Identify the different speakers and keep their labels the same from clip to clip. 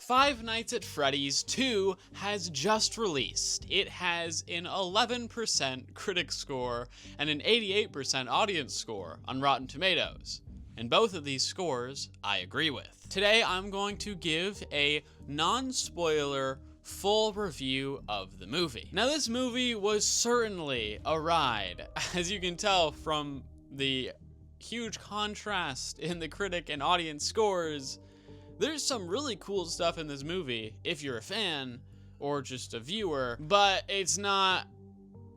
Speaker 1: Five Nights at Freddy's 2 has just released. It has an 11% critic score and an 88% audience score on Rotten Tomatoes. And both of these scores I agree with. Today I'm going to give a non-spoiler full review of the movie. Now this movie was certainly a ride, as you can tell from the huge contrast in the critic and audience scores. There's some really cool stuff in this movie if you're a fan or just a viewer, but it's not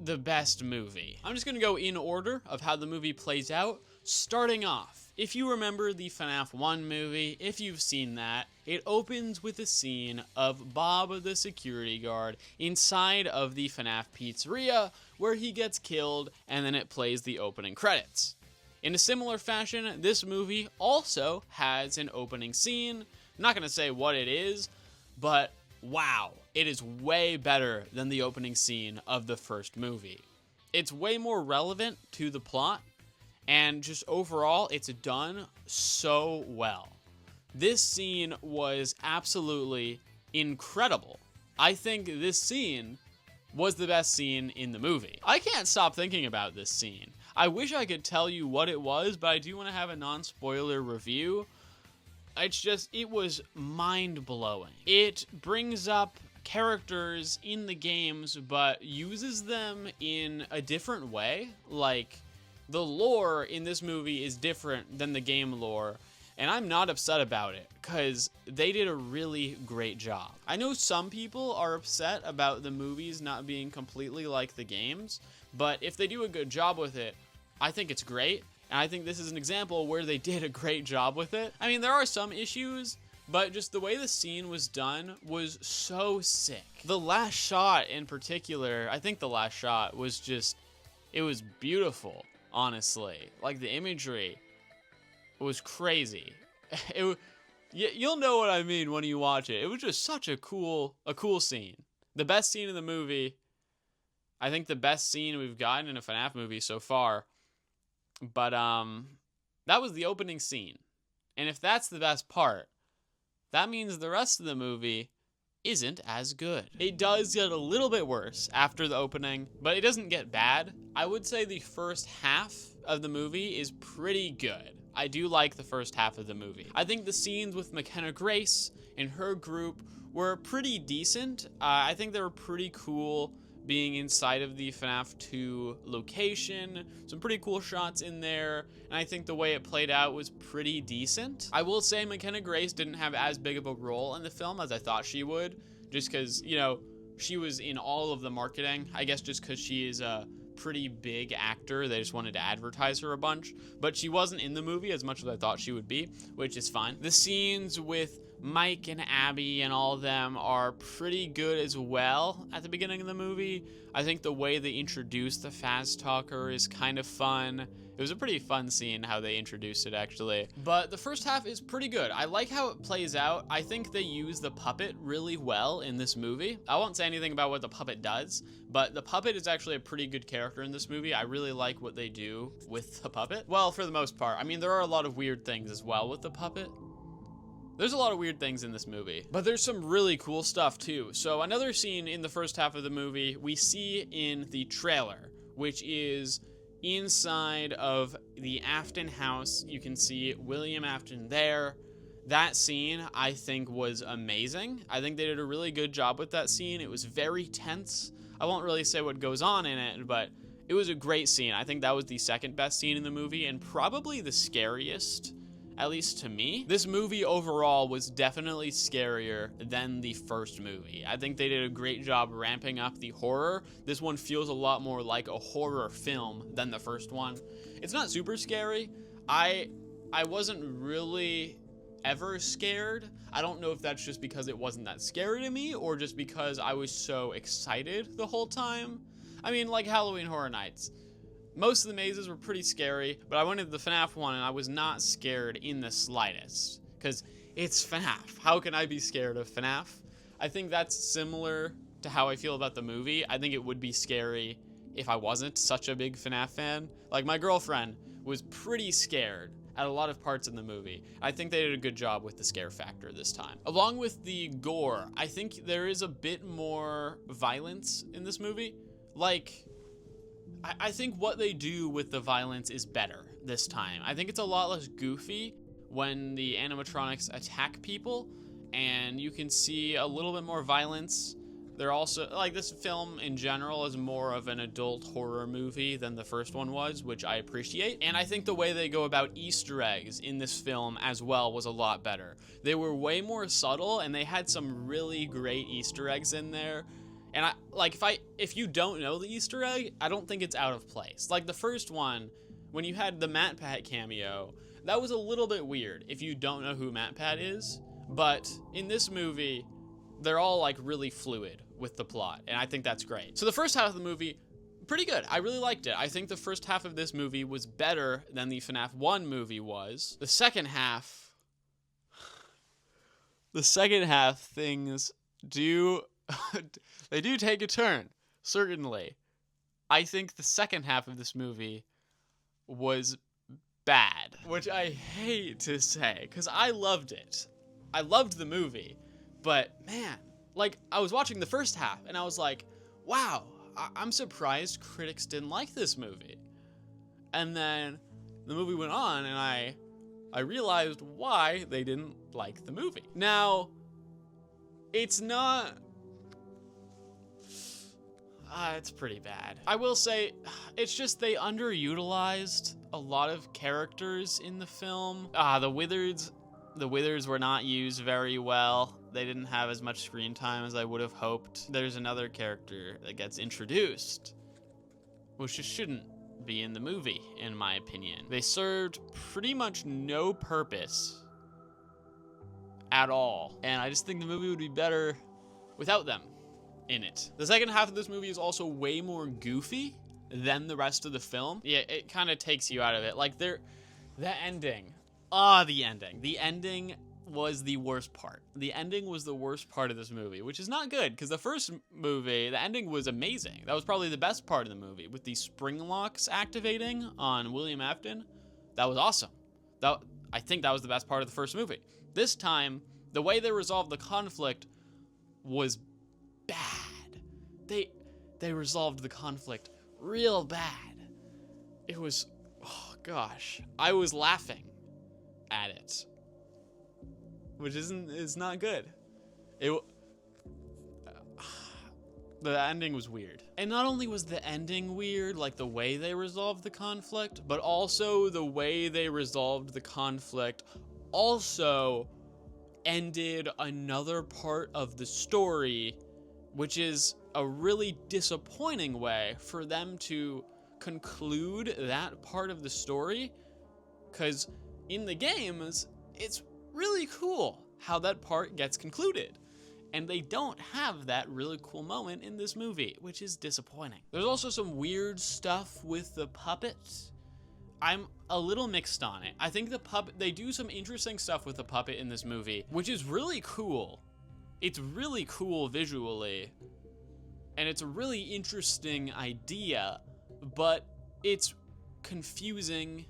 Speaker 1: the best movie. I'm just gonna go in order of how the movie plays out. Starting off, if you remember the FNaF 1 movie, if you've seen that, it opens with a scene of Bob the security guard inside of the FNaF pizzeria where he gets killed, and then it plays the opening credits. In a similar fashion, this movie also has an opening scene. I'm not going to say what it is, but wow, it is way better than the opening scene of the first movie. It's way more relevant to the plot, and just overall, it's done so well. This scene was absolutely incredible. I think this scene was the best scene in the movie. I can't stop thinking about this scene. I wish I could tell you what it was, but I do want to have a non-spoiler review. It was mind-blowing. It brings up characters in the games, but uses them in a different way. Like, the lore in this movie is different than the game lore, and I'm not upset about it, because they did a really great job. I know some people are upset about the movies not being completely like the games, but if they do a good job with it, I think it's great, and I think this is an example where they did a great job with it. I mean, there are some issues, but just the way the scene was done was so sick. The last shot in particular, I think the last shot was just, it was beautiful, honestly. Like, the imagery was crazy. You'll know what I mean when you watch it. It was just such a cool scene. The best scene in the movie. I think the best scene we've gotten in a FNaF movie so far. But that was the opening scene. And if that's the best part, that means the rest of the movie isn't as good. It does get a little bit worse after the opening, but it doesn't get bad. I would say the first half of the movie is pretty good. I do like the first half of the movie. I think the scenes with McKenna Grace and her group were pretty decent. I think they were pretty cool being inside of the FNaF 2 location. Some pretty cool shots in there, and I think the way it played out was pretty decent. I will say McKenna Grace didn't have as big of a role in the film as I thought she would, just because, you know, she was in all of the marketing. I guess just because she is a pretty big actor, they just wanted to advertise her a bunch, but she wasn't in the movie as much as I thought she would be, which is fine. The scenes with Mike and Abby and all of them are pretty good as well at the beginning of the movie. I think the way they introduced the Fast Talker is kind of fun. It was a pretty fun scene how they introduced it, actually. But the first half is pretty good. I like how it plays out. I think they use the puppet really well in this movie. I won't say anything about what the puppet does, but the puppet is actually a pretty good character in this movie. I really like what they do with the puppet. Well, for the most part. I mean, there are a lot of weird things as well with the puppet. There's a lot of weird things in this movie, but there's some really cool stuff too. So another scene in the first half of the movie we see in the trailer, which is inside of the Afton house. You can see William Afton there. That scene, I think, was amazing. I think they did a really good job with that scene. It was very tense. I won't really say what goes on in it, but it was a great scene. I think that was the second best scene in the movie and probably the scariest, at least to me. This movie overall was definitely scarier than the first movie. I think they did a great job ramping up the horror. This one feels a lot more like a horror film than the first one. It's not super scary. I wasn't really ever scared. I don't know if that's just because it wasn't that scary to me or just because I was so excited the whole time. I mean, like Halloween Horror Nights. Most of the mazes were pretty scary, but I went into the FNaF one and I was not scared in the slightest, because it's FNaF. How can I be scared of FNaF? I think that's similar to how I feel about the movie. I think it would be scary if I wasn't such a big FNaF fan. Like, my girlfriend was pretty scared at a lot of parts in the movie. I think they did a good job with the scare factor this time. Along with the gore, I think there is a bit more violence in this movie. Like, I think what they do with the violence is better this time. I think it's a lot less goofy when the animatronics attack people, and you can see a little bit more violence. They're also, like, this film in general is more of an adult horror movie than the first one was, which I appreciate. And I think the way they go about Easter eggs in this film as well was a lot better. They were way more subtle, and they had some really great Easter eggs in there. And if you don't know the Easter egg, I don't think it's out of place. Like the first one, when you had the MatPat cameo, that was a little bit weird if you don't know who MatPat is. But in this movie, they're all like really fluid with the plot, and I think that's great. So the first half of the movie, pretty good. I really liked it. I think the first half of this movie was better than the FNaF 1 movie was. The second half, things do, they do take a turn, certainly. I think the second half of this movie was bad, which I hate to say, because I loved it. I loved the movie, but man, like, I was watching the first half, and I was like, wow, I'm surprised critics didn't like this movie. And then the movie went on, and I realized why they didn't like the movie. Now, it's not... it's pretty bad. I will say, it's just they underutilized a lot of characters in the film. The Withers were not used very well. They didn't have as much screen time as I would have hoped. There's another character that gets introduced, which just shouldn't be in the movie, in my opinion. They served pretty much no purpose at all, and I just think the movie would be better without them in it. The second half of this movie is also way more goofy than the rest of the film. Yeah, it kind of takes you out of it. Like, the ending. The ending was the worst part. The ending was the worst part of this movie, which is not good, because the first movie, the ending was amazing. That was probably the best part of the movie, with the spring locks activating on William Afton. That was awesome. I think that was the best part of the first movie. This time, the way they resolved the conflict was bad. They resolved the conflict real bad. It was, oh gosh, I was laughing at it, which is not good. The ending was weird. And not only was the ending weird, like the way they resolved the conflict, but also the way they resolved the conflict also ended another part of the story, which is a really disappointing way for them to conclude that part of the story, because in the games, it's really cool how that part gets concluded. And they don't have that really cool moment in this movie, which is disappointing. There's also some weird stuff with the puppet. I'm a little mixed on it. I think they do some interesting stuff with the puppet in this movie, which is really cool. It's really cool visually, and it's a really interesting idea, but it's confusing,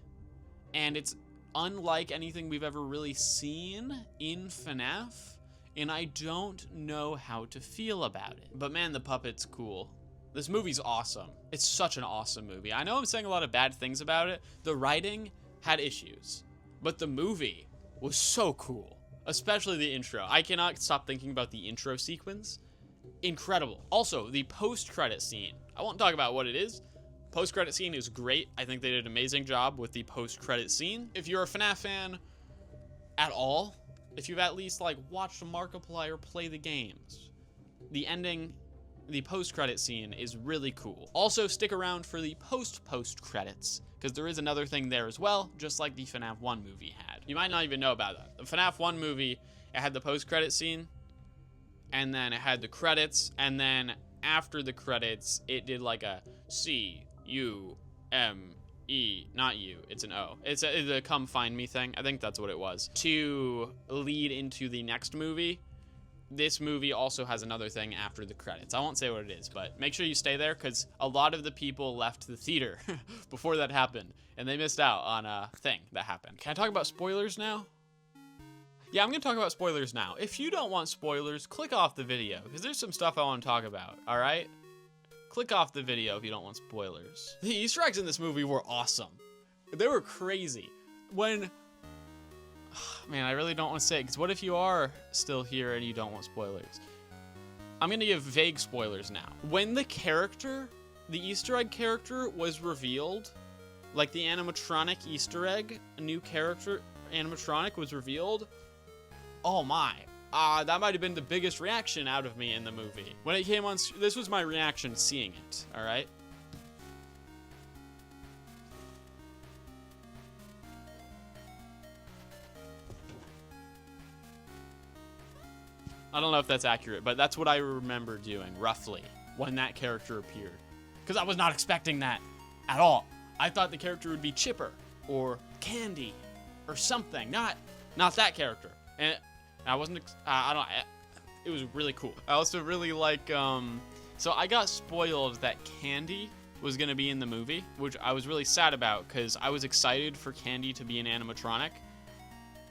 Speaker 1: and it's unlike anything we've ever really seen in FNaF, and I don't know how to feel about it. But man, the puppet's cool. This movie's awesome. It's such an awesome movie. I know I'm saying a lot of bad things about it. The writing had issues, but the movie was so cool, especially the intro. I cannot stop thinking about the intro sequence. Incredible. Also, the post-credit scene. I won't talk about what it is. Post-credit scene is great. I think they did an amazing job with the post-credit scene. If you're a FNaF fan at all, if you've at least like watched Markiplier play the games, the ending, the post-credit scene is really cool. Also, stick around for the post credits, because there is another thing there as well, just like the FNaF 1 movie had. You might not even know about that. The FNaF 1 movie, it had the post-credit scene, and then it had the credits, and then after the credits, it did like a C-U-M-E, not U, it's an O. It's a come find me thing. I think that's what it was. To lead into the next movie, this movie also has another thing after the credits. I won't say what it is, but make sure you stay there because a lot of the people left the theater before that happened, and they missed out on a thing that happened. Can I talk about spoilers now? Yeah, I'm going to talk about spoilers now. If you don't want spoilers, click off the video because there's some stuff I want to talk about, all right? Click off the video if you don't want spoilers. The Easter eggs in this movie were awesome. They were crazy. When... Man, I really don't want to say it, because what if you are still here and you don't want spoilers? I'm going to give vague spoilers now. When the character, the Easter egg character, was revealed, like the animatronic Easter egg, a new character animatronic was revealed, oh my. That might have been the biggest reaction out of me in the movie. When it came on, this was my reaction seeing it, alright? I don't know if that's accurate, but that's what I remember doing, roughly, when that character appeared. Because I was not expecting that at all. I thought the character would be Chipper, or Candy, or something. Not that character. And I wasn't, it was really cool. I also really like, so I got spoiled that Candy was going to be in the movie, which I was really sad about, because I was excited for Candy to be an animatronic.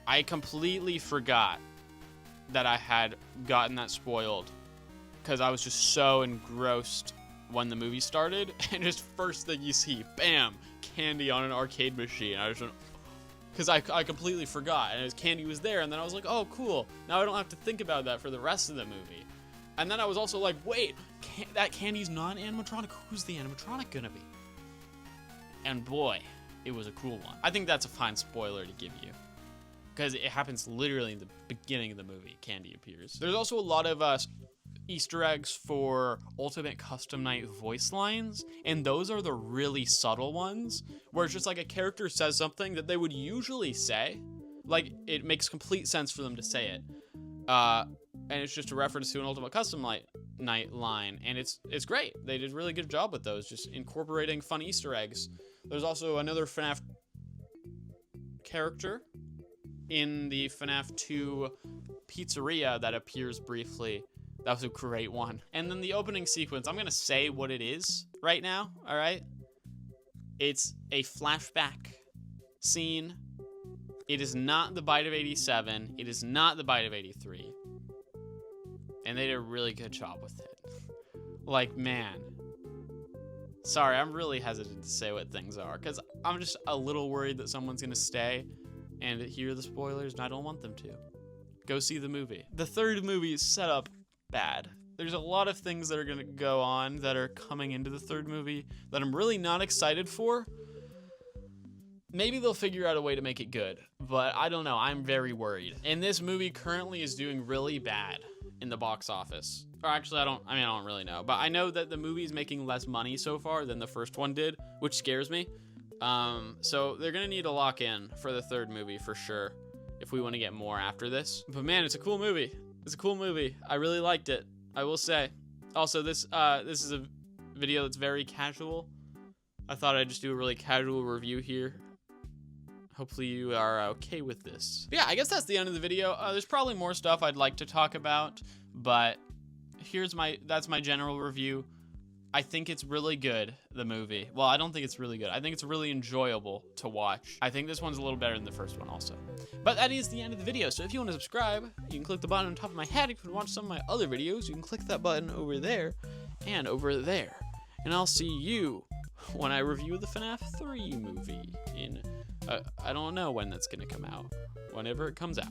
Speaker 1: I completely forgot that I had gotten that spoiled because I was just so engrossed when the movie started, and just first thing you see, bam, Candy on an arcade machine. I just went, because I completely forgot, and Candy was there, and then I was like, oh, cool. Now I don't have to think about that for the rest of the movie. And then I was also like, wait, that Candy's not an animatronic? Who's the animatronic gonna be? And boy, it was a cool one. I think that's a fine spoiler to give you, because it happens literally in the beginning of the movie. Candy appears. There's also a lot of Easter eggs for Ultimate Custom Night voice lines, and those are the really subtle ones, where it's just like a character says something that they would usually say, like it makes complete sense for them to say it, and it's just a reference to an Ultimate Custom Night line, and it's great. They did a really good job with those, just incorporating fun Easter eggs. There's also another FNaF character in the FNaF 2 pizzeria that appears briefly. That was a great one. And then the opening sequence, I'm gonna say what it is right now, all right? It's a flashback scene. It is not the Bite of 87. It is not the Bite of 83. And they did a really good job with it. Like, man. Sorry, I'm really hesitant to say what things are, because I'm just a little worried that someone's gonna stay and hear the spoilers, and I don't want them to. Go see the movie. The third movie is set up bad. There's a lot of things that are gonna go on that are coming into the third movie that I'm really not excited for. Maybe they'll figure out a way to make it good, but I don't know. I'm very worried. And this movie currently is doing really bad in the box office. Or actually, I don't really know, but I know that the movie is making less money so far than the first one did, which scares me. So they're gonna need to lock in for the third movie for sure if we want to get more after this. But man, it's a cool movie. It's a cool movie. I really liked it, I will say. Also, this is a video that's very casual. I thought I'd just do a really casual review here. Hopefully you are okay with this. But yeah, I guess that's the end of the video. There's probably more stuff I'd like to talk about, but that's my general review. I think it's really good, the movie. Well, I don't think it's really good. I think it's really enjoyable to watch. I think this one's a little better than the first one also. But that is the end of the video. So if you want to subscribe, you can click the button on top of my head. If you want to watch some of my other videos, you can click that button over there and over there. And I'll see you when I review the FNaF 3 movie in, I don't know when that's going to come out. Whenever it comes out.